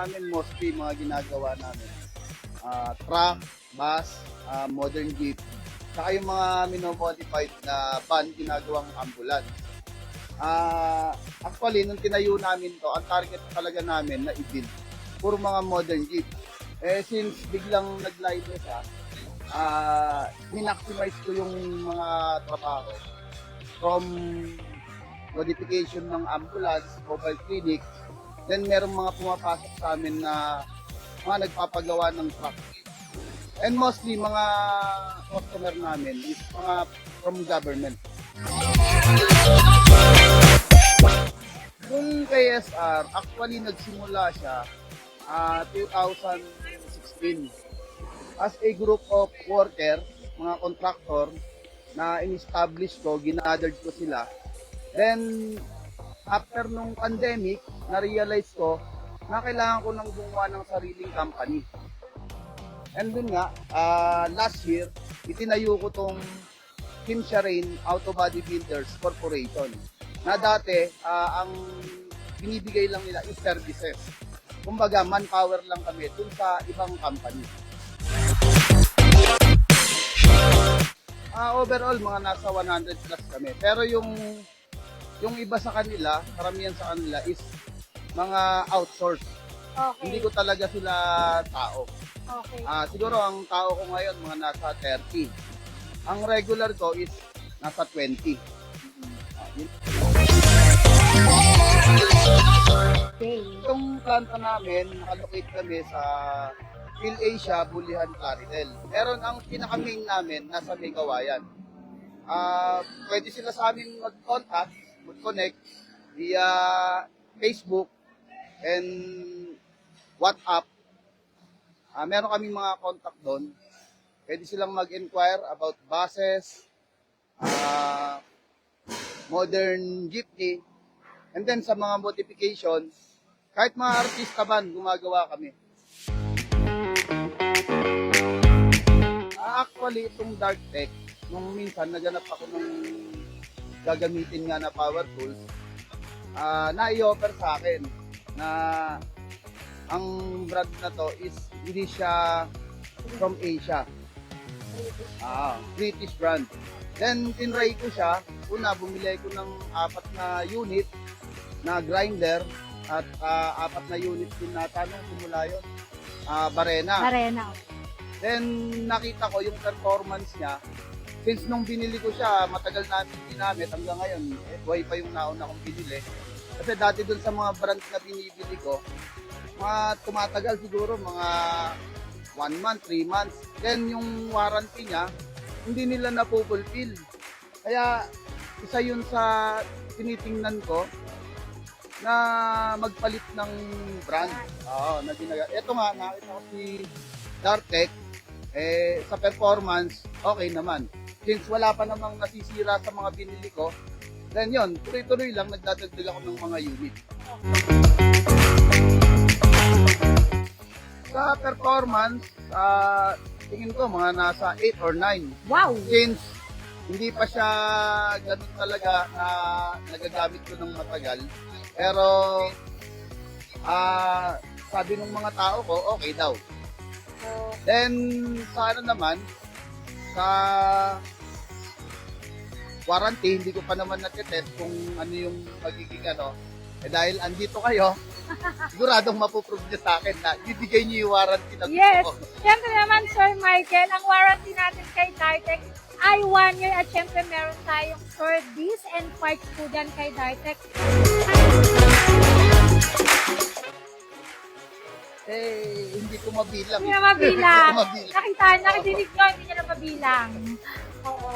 namin mostly mga ginagawa namin. Truck, bus, modern jeep. Saka yung mga minomodified na van ginagawang ambulance. Actually, nung tinayo namin to, ang target talaga namin na i-build, puro mga modern jeep. Since biglang nag-live siya, min-maximize ko yung mga trabaho from modification ng ambulance, mobile clinic, then merong mga pumapasok sa amin na mga nagpapagawa ng truck. And mostly, mga customer namin is mga from government. Kung KSR, actually nagsimula siya 2016 as a group of worker, mga contractor na in-establish ko, ginathered ko sila. Then, after nung pandemic, na-realize ko na kailangan ko nang gumawa ng sariling company. And dun nga, last year, itinayo ko tong Team Sharain Auto Body Builders Corporation. Na dati, ang binibigay lang nila is services. Kumbaga, manpower lang kami dun sa ibang company. Overall, mga nasa 100 plus kami. Pero yung iba sa kanila, karamihan sa kanila is mga outsource. Okay. Hindi ko talaga sila tao. Okay. Siguro ang tao ko ngayon, mga nasa 30. Ang regular ko is nasa 20. Okay. Yung planta namin, nakalocate kami sa PhilAsia, Bulihan, Claridel. Meron ang pinaka-main namin, nasa May Kawayan. Pwede sila sa amin mag-contact, mag-connect via Facebook and WhatsApp. Meron kaming mga contact doon. Pwede silang mag-inquire about buses, modern jeepney, and then sa mga modifications, kahit mga artista ban, gumagawa kami. Actually, itong Dark Tech, nung minsan naganap ako ng gagamitin nga na power tools, na-i-offer sa akin na ang brand na to is hindi siya from Asia. British brand. Then, tinry ko siya. Una, bumili ko ng 4 na unit na grinder at 4 na unit din nata nung simula yun. Barena. Arena. Then, nakita ko yung performance niya. Since nung binili ko siya, matagal namin ginamit hanggang ngayon. Buhay pa yung nauna kong binili. Kasi dati dun sa mga brand na binibili ko, mga tumatagal siguro mga 1 month, 3 months. Then, yung warranty niya, hindi nila napupulfill. Kaya, isa yun sa tinitingnan ko na magpalit ng brand. Na ginagawa. Ito nga, nakita ko si Dartec, sa performance, okay naman. Since wala pa namang nasisira sa mga binili ko, then yun, tuloy-tuloy lang, nagdadagdag ako ng mga unit. Sa performance, tingin ko mga nasa 8 or 9. Wow! Since hindi pa siya ganun talaga na nagagamit ko ng matagal. Pero sabi ng mga tao ko, okay daw. Then sa ano naman, sa warranty, hindi ko pa naman natitest kung ano yung magiging ano. Dahil andito kayo, siguradong mapuprove niyo sa akin na bibigay niyo yung warranty na gusto Yes! ko. Siyempre naman, Sir Michael, ang warranty natin kay Dartec ay 1 year at siyempre meron tayong service and parts po dyan kay Dartec. Hindi ko mabilang. Hindi na mabilang. Hindi ko mabilang. Nakita, nakidinig nyo, hindi nyo na mabilang. Oo.